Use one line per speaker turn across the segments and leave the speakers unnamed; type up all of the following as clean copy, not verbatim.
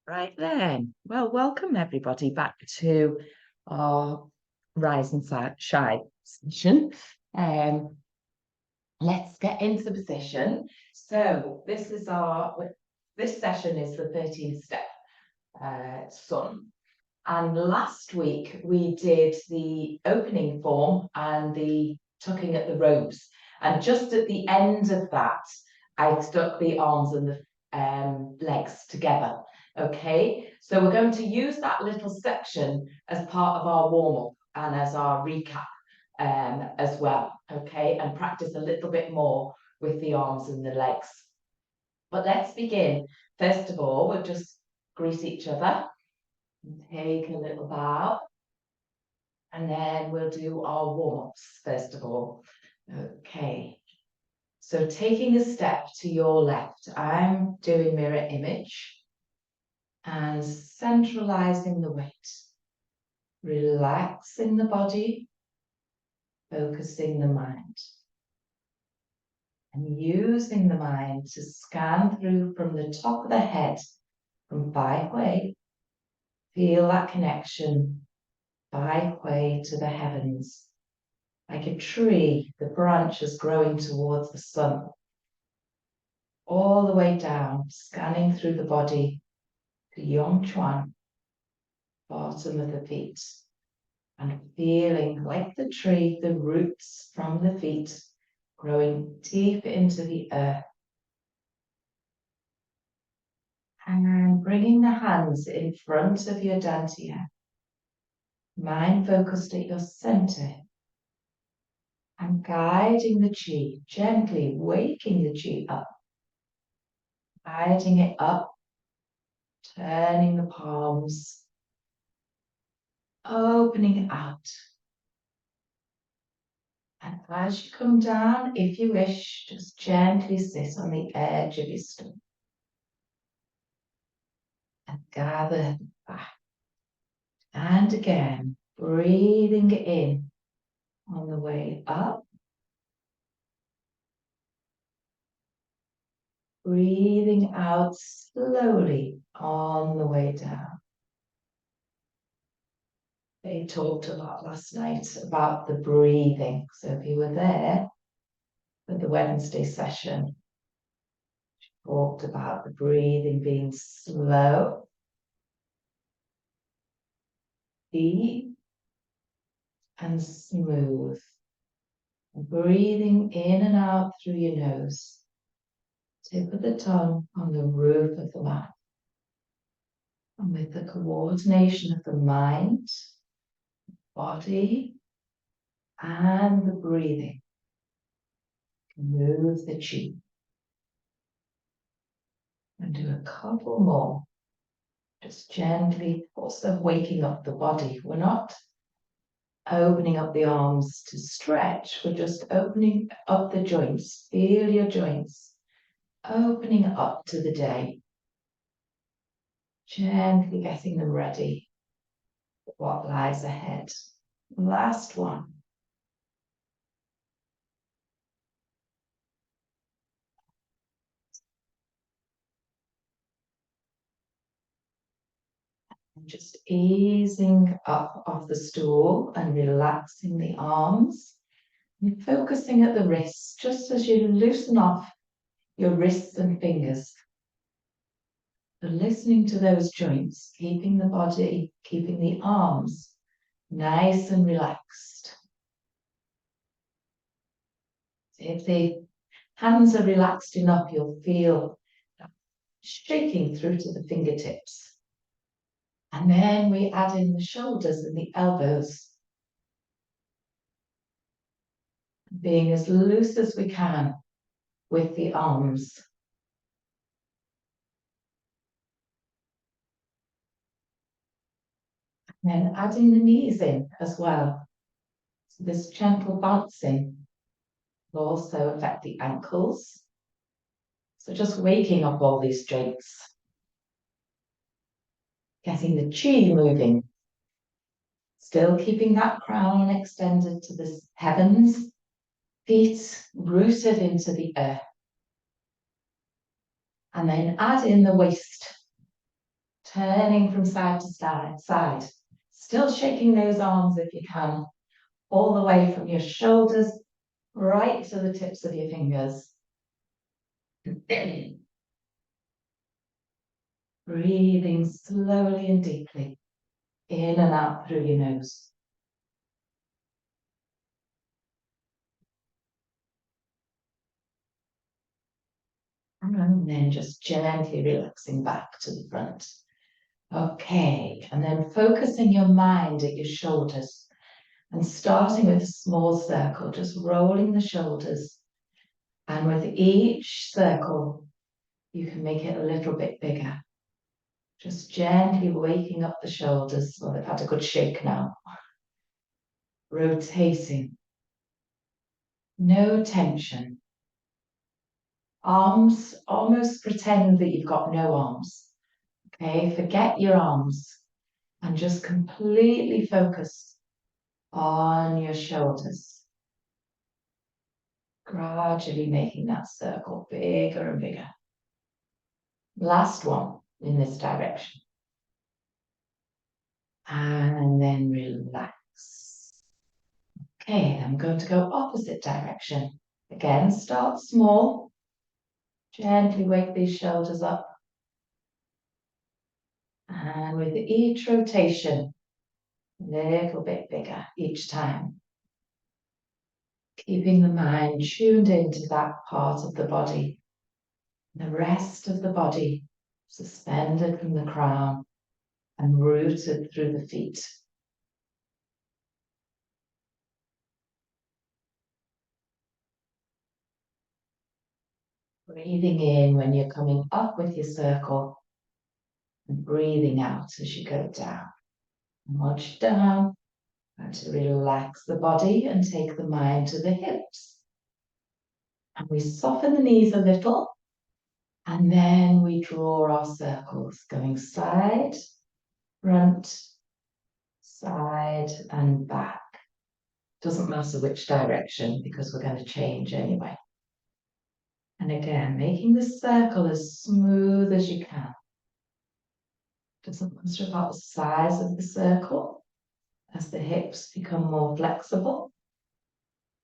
Right then. Well, welcome everybody back to our Rise and Shine session. Um, let's get into the position. So this session is the 13th step, sun. And last week we did the opening form and the tucking at the ropes. And just at the end of that, I stuck the arms and the legs together. Okay, so we're going to use that little section as part of our warm-up and as our recap as well. Okay, and practice a little bit more with the arms and the legs. But let's begin. First of all, we'll just greet each other. Take a little bow. And then we'll do our warm-ups first of all. Okay. So taking a step to your left, I'm doing mirror image and centralizing the weight. Relaxing the body, focusing the mind. And using the mind to scan through from the top of the head, from Bai Hui. Feel that connection, Bai Hui to the heavens. Like a tree, the branches growing towards the sun. All the way down, scanning through the body to Yongchuan, bottom of the feet, and feeling like the tree, the roots from the feet growing deep into the earth. And bringing the hands in front of your dantian, mind focused at your center, and guiding the chi, gently waking the chi up, guiding it up, turning the palms, opening out. And as you come down, if you wish, just gently sit on the edge of your stomach and gather back. And again, breathing in on the way up, breathing out slowly on the way down. They talked a lot last night about the breathing. So if you were there for the Wednesday session, talked about the breathing being slow, deep, and smooth. Breathing in and out through your nose. Tip of the tongue on the roof of the mouth. And with the coordination of the mind, body, and the breathing, move the chi. And do a couple more. Just gently, also waking up the body. We're not opening up the arms to stretch. We're just opening up the joints. Feel your joints. Opening up to the day. Gently getting them ready for what lies ahead. Last one. Just easing up off the stool and relaxing the arms. And focusing at the wrists, just as you loosen off your wrists and fingers. So listening to those joints, keeping the body, keeping the arms nice and relaxed. If the hands are relaxed enough, you'll feel shaking through to the fingertips. And then we add in the shoulders and the elbows. Being as loose as we can with the arms. And then adding the knees in as well. So this gentle bouncing will also affect the ankles. So just waking up all these joints. Getting the chi moving. Still keeping that crown extended to the heavens. Feet rooted into the earth. And then add in the waist, turning from side to side. Still shaking those arms if you can, all the way from your shoulders right to the tips of your fingers. Breathing slowly and deeply in and out through your nose. And then just gently relaxing back to the front. Okay, and then focusing your mind at your shoulders and starting with a small circle, just rolling the shoulders. And with each circle, you can make it a little bit bigger. Just gently waking up the shoulders so they've had a good shake now. Rotating. No tension. Arms, almost pretend that you've got no arms. Okay, forget your arms and just completely focus on your shoulders. Gradually making that circle bigger and bigger. Last one in this direction. And then relax. Okay, I'm going to go opposite direction. Again, start small. Gently wake these shoulders up. And with each rotation, a little bit bigger each time. Keeping the mind tuned into that part of the body. The rest of the body suspended from the crown and rooted through the feet. Breathing in when you're coming up with your circle and breathing out as you go down. And watch down and to relax the body and take the mind to the hips. And we soften the knees a little and then we draw our circles going side, front, side and back. Doesn't matter which direction because we're going to change anyway. And again, making the circle as smooth as you can. Doesn't matter about the size of the circle. As the hips become more flexible,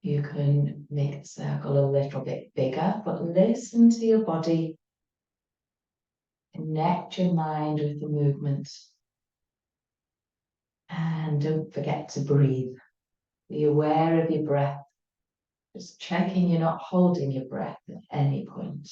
you can make the circle a little bit bigger, but listen to your body. Connect your mind with the movement. And don't forget to breathe. Be aware of your breath. Just checking you're not holding your breath at any point.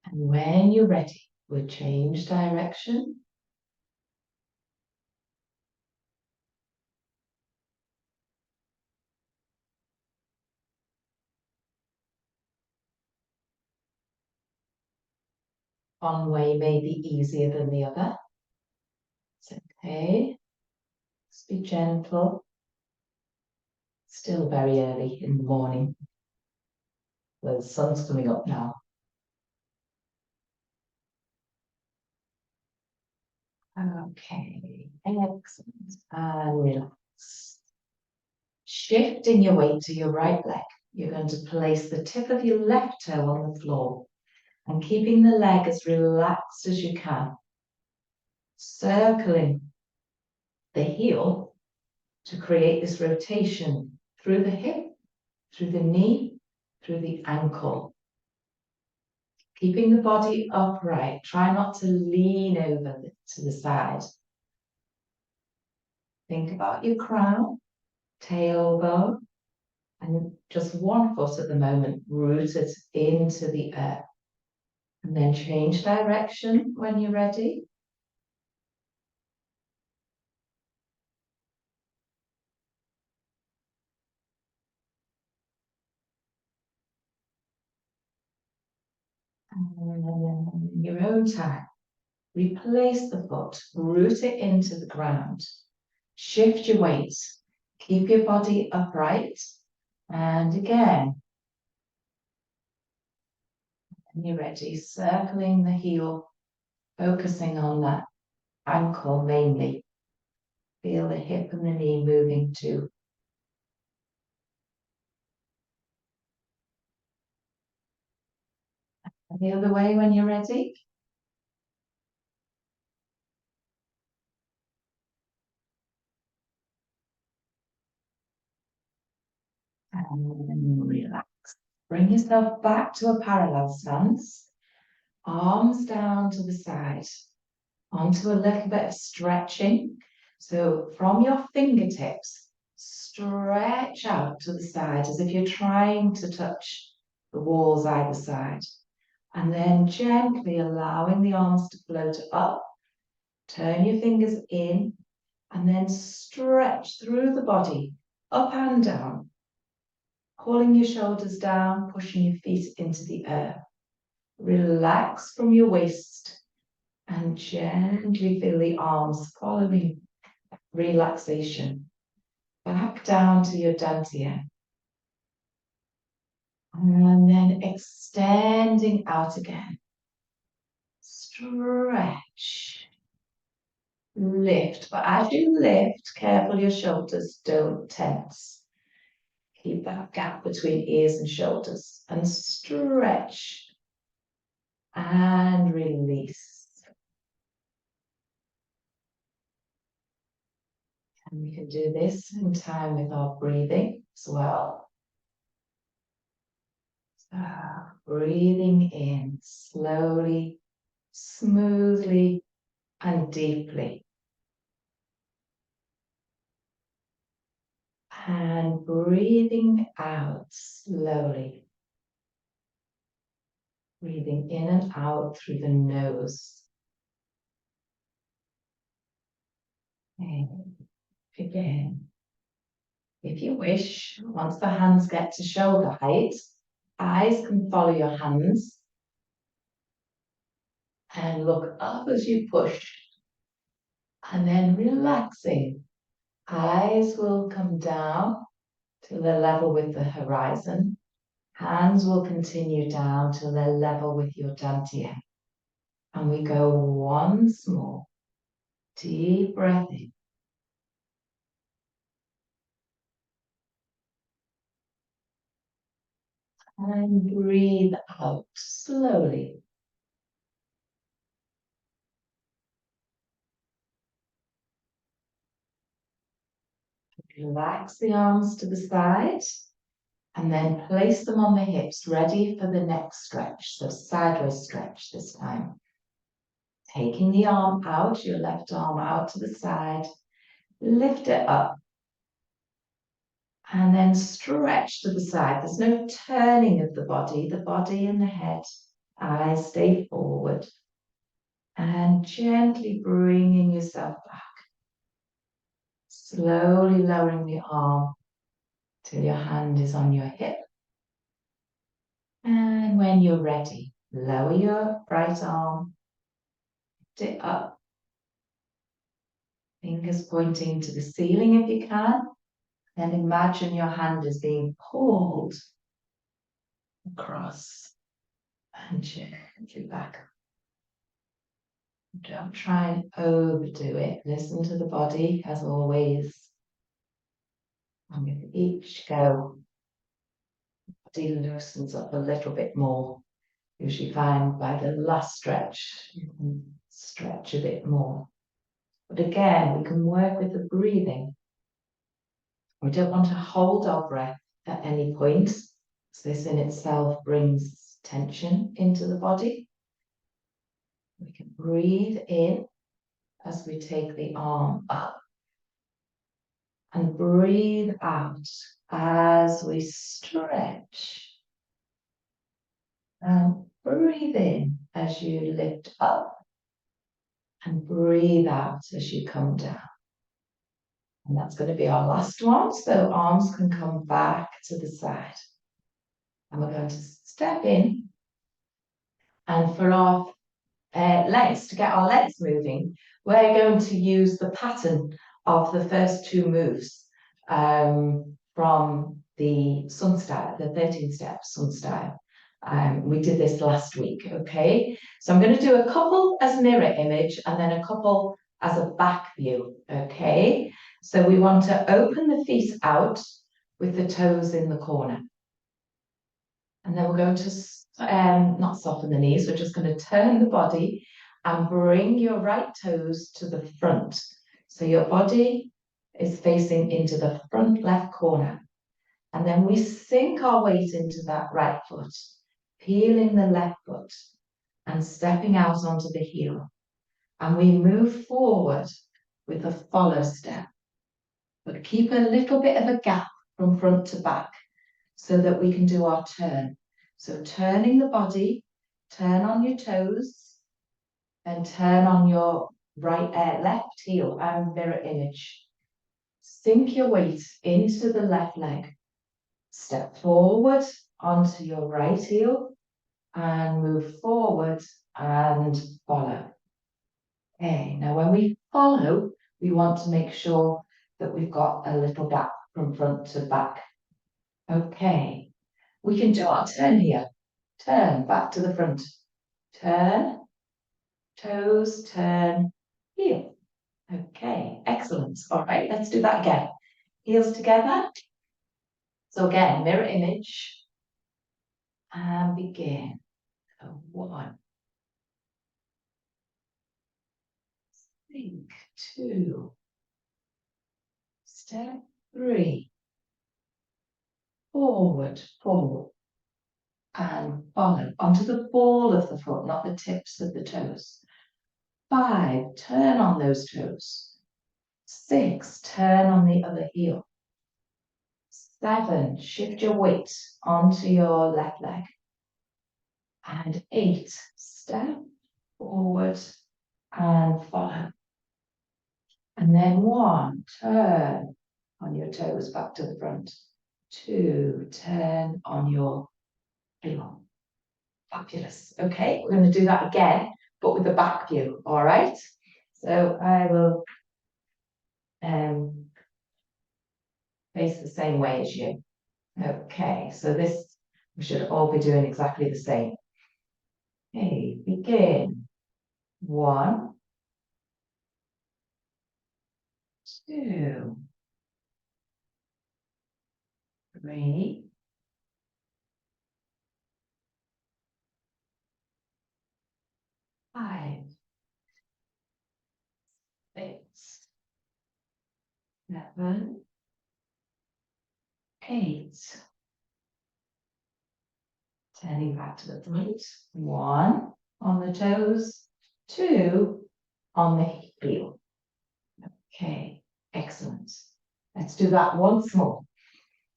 And when you're ready, we'll change direction. One way may be easier than the other. It's okay. Just be gentle. Still very early in the morning. The sun's coming up now. Okay, excellent. And relax. Shifting your weight to your right leg, you're going to place the tip of your left toe on the floor and keeping the leg as relaxed as you can. Circling the heel to create this rotation through the hip, through the knee, through the ankle. Keeping the body upright. Try not to lean over to the side. Think about your crown, tailbone, and just one foot at the moment rooted into the earth. And then change direction when you're ready. And then in your own time, replace the foot, root it into the ground. Shift your weight. Keep your body upright. And again, when you're ready, circling the heel focusing on that ankle mainly. Feel the hip and the knee moving too. And the other way when you're ready. And relax. Bring yourself back to a parallel stance. Arms down to the side. Onto a little bit of stretching. So from your fingertips, stretch out to the side as if you're trying to touch the walls either side. And then gently allowing the arms to float up. Turn your fingers in and then stretch through the body, up and down. Pulling your shoulders down, pushing your feet into the earth. Relax from your waist and gently feel the arms following relaxation. Back down to your dantian. And then extending out again. Stretch. Lift. But as you lift, careful your shoulders don't tense. Keep that gap between ears and shoulders. And stretch. And release. And we can do this in time with our breathing as well. So, breathing in slowly, smoothly, and deeply. And breathing out slowly. Breathing in and out through the nose. And again. If you wish, once the hands get to shoulder height, eyes can follow your hands and look up as you push. And then relaxing. Eyes will come down till they're level with the horizon. Hands will continue down till they're level with your dantian. And we go once more. Deep breath in. And breathe out slowly. Relax the arms to the side and then place them on the hips, ready for the next stretch. So sideways stretch this time. Taking the arm out, your left arm out to the side, lift it up. And then stretch to the side. There's no turning of the body and the head, eyes stay forward. And gently bringing yourself back. Slowly lowering the arm till your hand is on your hip. And when you're ready, lower your right arm, lift it up. Fingers pointing to the ceiling if you can. Then imagine your hand is being pulled across and gently back. Don't try and overdo it. Listen to the body as always. And with each go, the body loosens up a little bit more. Usually find by the last stretch, you can stretch a bit more. But again, we can work with the breathing. We don't want to hold our breath at any point. So this in itself brings tension into the body. We can breathe in as we take the arm up. And breathe out as we stretch. And breathe in as you lift up. And breathe out as you come down. And that's going to be our last one. So arms can come back to the side. And we're going to step in. And for our legs, to get our legs moving, we're going to use the pattern of the first two moves from the sun style, the 13 step sun style. We did this last week, okay? So I'm going to do a couple as mirror image and then a couple as a back view, okay? So we want to open the feet out with the toes in the corner. And then we're going to not soften the knees, we're just going to turn the body and bring your right toes to the front. So your body is facing into the front left corner. And then we sink our weight into that right foot, peeling the left foot and stepping out onto the heel. And we move forward with a follow step, but keep a little bit of a gap from front to back so that we can do our turn. So turning the body, turn on your toes, and turn on your left heel and mirror image. Sink your weight into the left leg. Step forward onto your right heel and move forward and follow. Okay, now when we follow, we want to make sure that we've got a little gap from front to back. Okay, we can do our turn here. Turn back to the front. Turn, toes, turn, heel. Okay, excellent. All right, let's do that again. Heels together. So again, mirror image. And begin. So 1. Think 2. Step 3. Forward, 4. And follow onto the ball of the foot, not the tips of the toes. 5, turn on those toes. 6, turn on the other heel. 7, shift your weight onto your left leg. And 8, step forward and follow. And then 1, turn on your toes back to the front. 2, turn on your heel. Fabulous. Okay, we're going to do that again, but with the back view, all right? So I will face the same way as you. Okay, so this, we should all be doing exactly the same. Okay, begin. 1, 2, 3, 5, 6, 7, 8. Turning back to the front. 1 on the toes, 2 on the heel. Okay, excellent. Let's do that once more.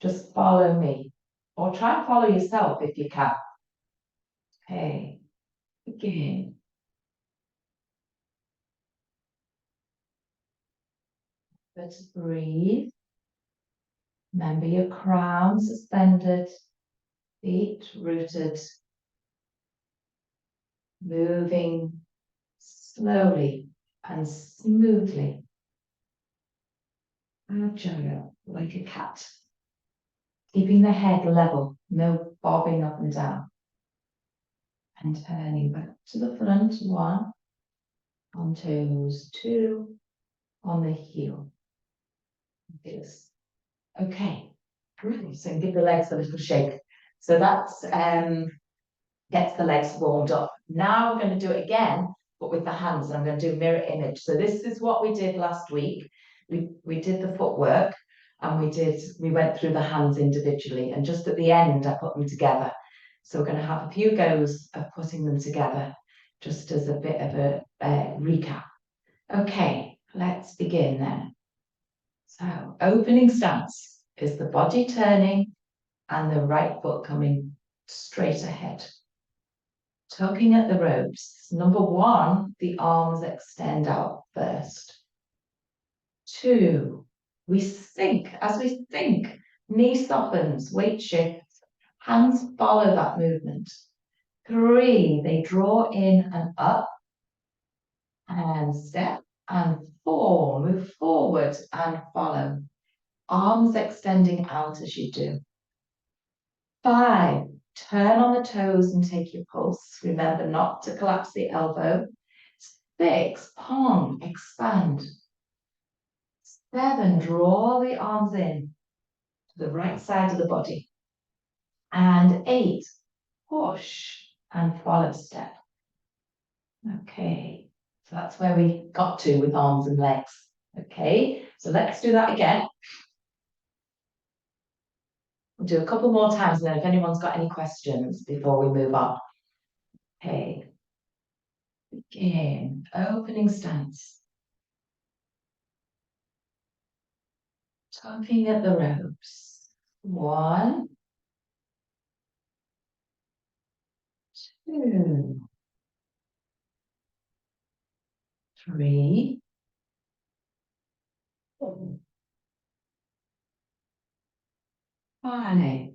Just follow me, or try and follow yourself if you can. Okay, begin. Let's breathe. Remember your crown suspended, feet rooted, moving slowly and smoothly. Agile, like a cat. Keeping the head level, no bobbing up and down. And turning back to the front, 1, on toes, 2, on the heel. This. Okay, great. So give the legs a little shake. So that's gets the legs warmed up. Now we're going to do it again, but with the hands. I'm going to do mirror image. So this is what we did last week. We did the footwork and we went through the hands individually, and just at the end I put them together. So we're going to have a few goes of putting them together just as a bit of a recap. Okay, let's begin then. So opening stance is the body turning and the right foot coming straight ahead. Tugging at the ropes. Number 1, the arms extend out first. 2, we sink. As we sink, knee softens, weight shifts, hands follow that movement. 3, they draw in and up, and step, and 4, move forward and follow. Arms extending out as you do. 5, Turn on the toes and take your pulse. Remember not to collapse the elbow. 6, palm, expand. 7, draw the arms in to the right side of the body. And 8, push and follow step. Okay, so that's where we got to with arms and legs. Okay, so let's do that again. We'll do a couple more times and then if anyone's got any questions before we move on. Okay, begin, opening stance. Tugging at the ropes. 1, 2, 3, 4, 5.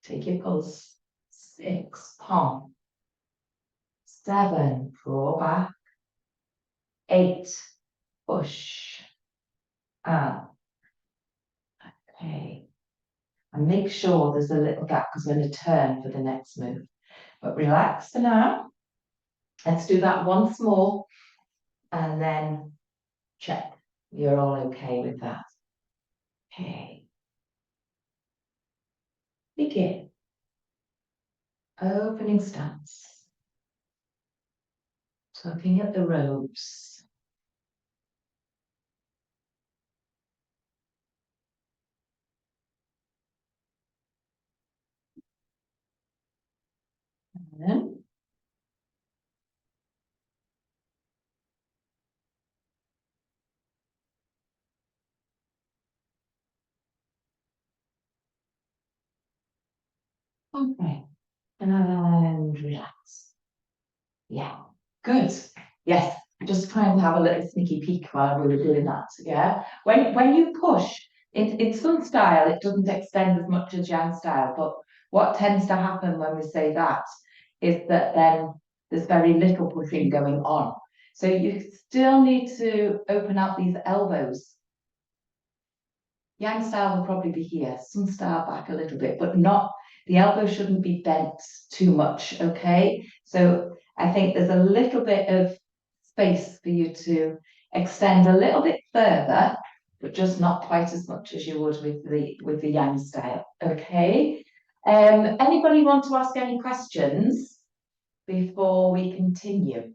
Take your pulse. 6, palm. 7, draw back. 8, push. Up. Okay. And make sure there's a little gap because we're going to turn for the next move. But relax for now. Let's do that once more and then check you're all okay with that. Okay. Begin. Opening stance. Tugging at the ropes. And then okay. And relax. Yeah. Good. Yes. Just try and have a little sneaky peek while we were doing that. Yeah. When you push, in Sun style, it doesn't extend as much as Yang style, but what tends to happen when we say that is that then there's very little pushing going on. So you still need to open up these elbows. Yang style will probably be here, Sun style back a little bit, but not, the elbow shouldn't be bent too much, okay? So I think there's a little bit of space for you to extend a little bit further, but just not quite as much as you would with the Yang style, okay? Anybody want to ask any questions before we continue?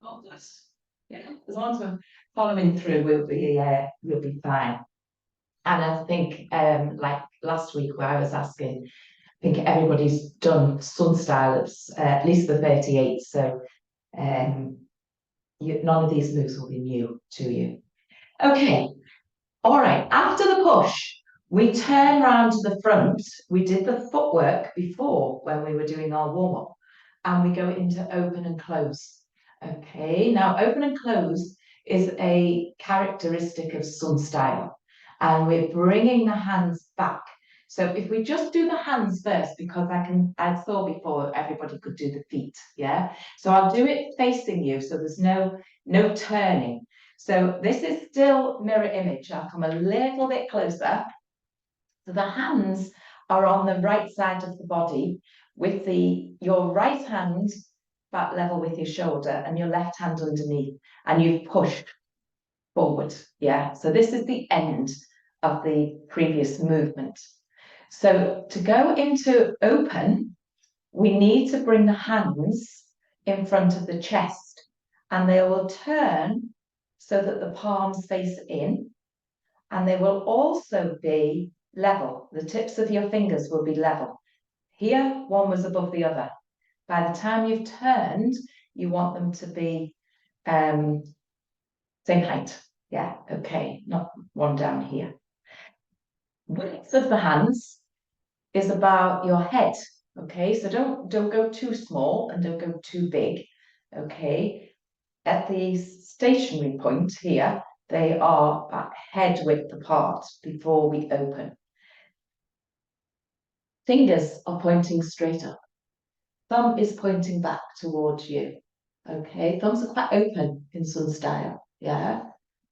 Oh, yes. Yeah, as long as we're following through, we'll be fine. And I think, like last week where I was asking, I think everybody's done Sun style at least the 38. So none of these moves will be new to you. Okay. All right. After the push, we turn round to the front. We did the footwork before when we were doing our warm up, and we go into open and close. Okay. Now, open and close is a characteristic of Sun style, and we're bringing the hands back. So if we just do the hands first, because I saw before everybody could do the feet, yeah? So I'll do it facing you, so there's no turning. So this is still mirror image. I'll come a little bit closer. So the hands are on the right side of the body with your right hand back level with your shoulder and your left hand underneath, and you've pushed forward. Yeah, so this is the end of the previous movement. So to go into open, we need to bring the hands in front of the chest, and they will turn so that the palms face in, and they will also be level. The tips of your fingers will be level. Here, one was above the other. By the time you've turned, you want them to be same height. Yeah, okay, not one down here. Width of the hands is about your head. Okay, so don't go too small and don't go too big. Okay, at the stationary point here, they are about head width apart before we open. Fingers are pointing straight up. Thumb is pointing back towards you. Okay, thumbs are quite open in Sun style. Yeah.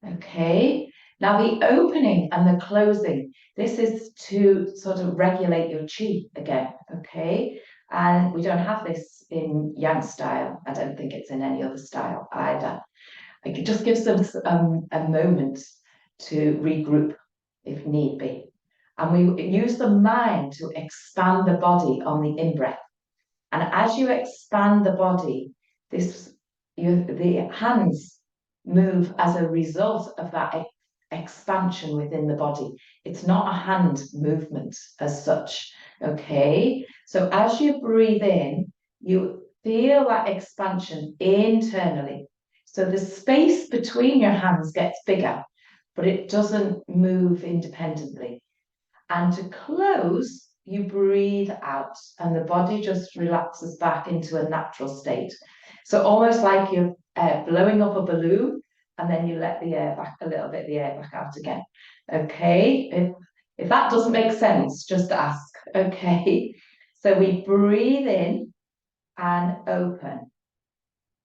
Okay. Now, the opening and the closing, this is to sort of regulate your chi again, okay? And we don't have this in Yang style. I don't think it's in any other style either. It just gives us a moment to regroup if need be. And we use the mind to expand the body on the in-breath. And as you expand the body, the hands move as a result of that expansion within the body. It's not a hand movement as such, okay? So as you breathe in, you feel that expansion internally. So the space between your hands gets bigger, but it doesn't move independently. And to close, you breathe out and the body just relaxes back into a natural state. So almost like you're blowing up a balloon and then you let the air back a little bit, the air back out again. Okay, if that doesn't make sense, just ask. Okay, so we breathe in and open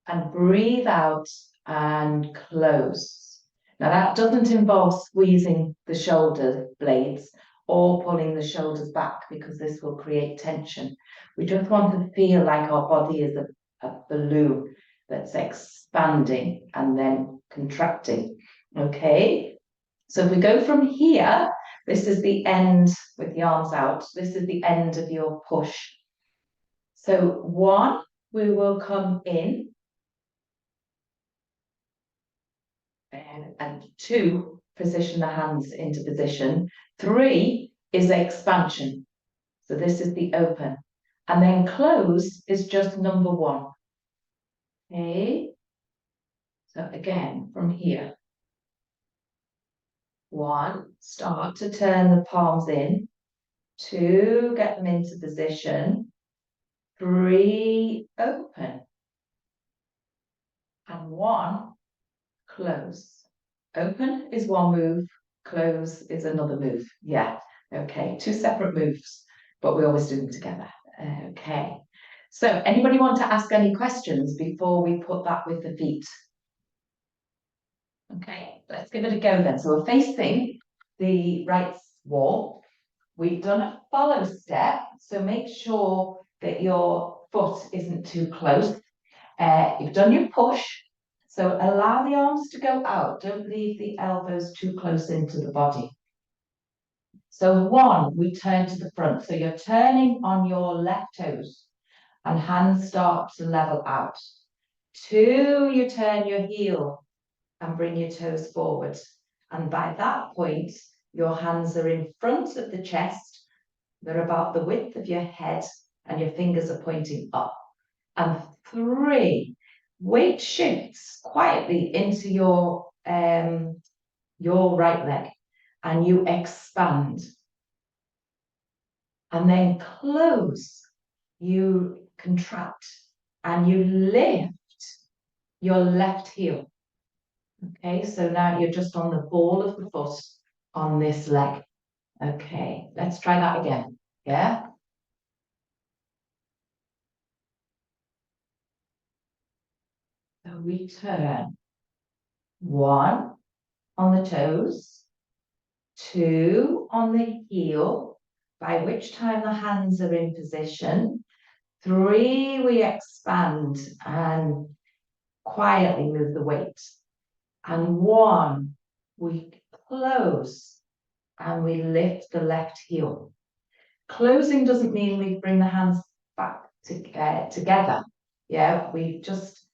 and breathe out and close. Now that doesn't involve squeezing the shoulder blades or pulling the shoulders back because this will create tension. We just want to feel like our body is a balloon that's expanding and then contracting. Okay, so if we go from here, this is the end with the arms out. This is the end of your push. So 1, we will come in. And 2, position the hands into position. 3 is expansion. So this is the open. And then close is just number 1. Okay. So again, from here. 1, start to turn the palms in. 2, get them into position. 3, open. And 1, close. Open is one move, close is another move. Yeah, okay, 2 separate moves, but we always do them together. Okay, so anybody want to ask any questions before we put that with the feet? Okay, let's give it a go then. So we're facing the right wall. We've done a follow step, so make sure that your foot isn't too close. You've done your push, so allow the arms to go out. Don't leave the elbows too close into the body. So 1, we turn to the front. So you're turning on your left toes and hands start to level out. 2, you turn your heel and bring your toes forward. And by that point, your hands are in front of the chest. They're about the width of your head and your fingers are pointing up. And 3, weight shifts quietly into your right leg and you expand. And then close, you contract and you lift your left heel. Okay, so now you're just on the ball of the foot on this leg. Okay, let's try that again. Yeah. So we turn. 1 on the toes, 2 on the heel, by which time the hands are in position. 3, we expand and quietly move the weight. And 1, we close and we lift the left heel. Closing doesn't mean we bring the hands back together. Yeah, we just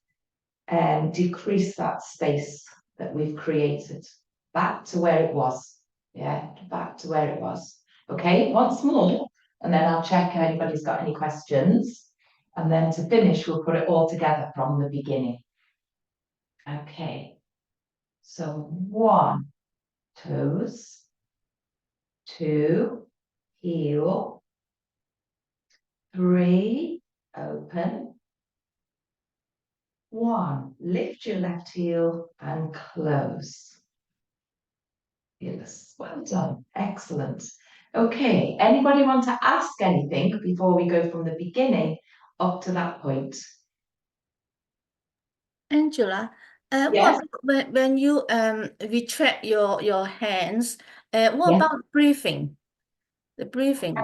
decrease that space that we've created back to where it was. Yeah, back to where it was. Okay, once more, and then I'll check if anybody's got any questions. And then to finish, we'll put it all together from the beginning. Okay, so 1, toes, 2, heel, 3, open, 1, lift your left heel and close. Yes, well done, excellent. Okay, anybody want to ask anything before we go from the beginning up to that point?
Angela,
Yes,
When you retract your hands, what
yes.
about breathing? The breathing.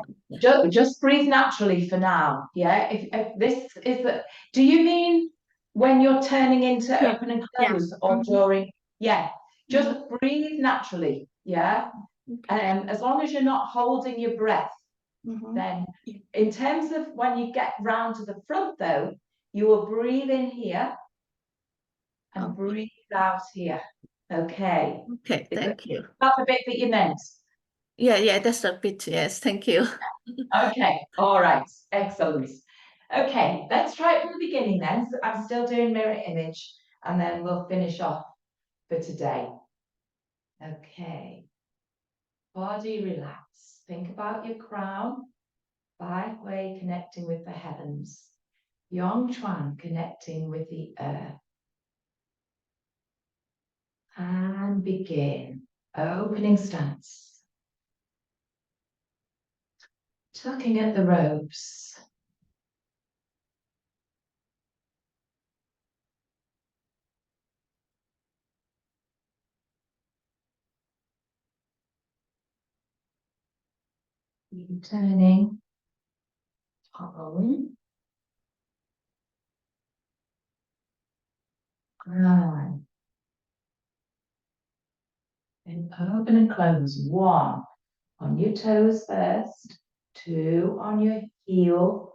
Just breathe naturally for now. Yeah. If this is the, do you mean when you're turning into
Yeah,
open and
yeah.
close or during? Yeah. Just
Mhm.
breathe naturally. Yeah.
Okay.
As long as you're not holding your breath,
Mhm.
then in terms of when you get round to the front though, you will breathe in here and
Okay.
breathe out here. Okay.
Okay,
Is
thank you.
that the bit that you meant?
Yeah, yeah, that's a bit, yes, thank you.
Okay, all right, excellent. Okay, let's try it from the beginning then. So I'm still doing mirror image and then we'll finish off for today. Okay, body relax. Think about your crown, Bai Hui connecting with the heavens, Yong Chuan connecting with the earth. And begin. Opening stance. Tucking at the robes. Turning. On. Right. And open and close. One on your toes first. Two on your heel.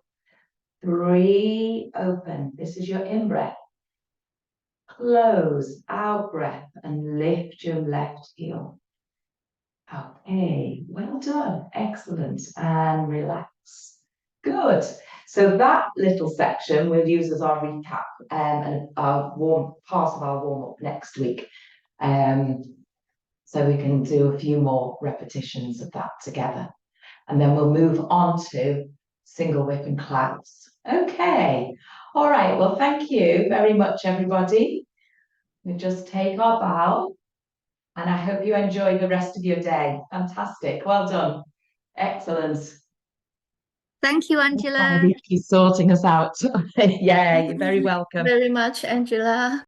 Three open. This is your in breath. Close, out breath, and lift your left heel. Okay, well done. Excellent. And relax. Good. So that little section we'll use as our recap and our warm part of our warm up next week. So we can do a few more repetitions of that together. And then we'll move on to single whip and clouds. Okay. All right. Well, thank you very much, everybody. We just take our bow and I hope you enjoy the rest of your day. Fantastic. Well done. Excellent.
Thank you, Angela.
He's sorting us out. Yeah, you're very welcome.
Very much, Angela.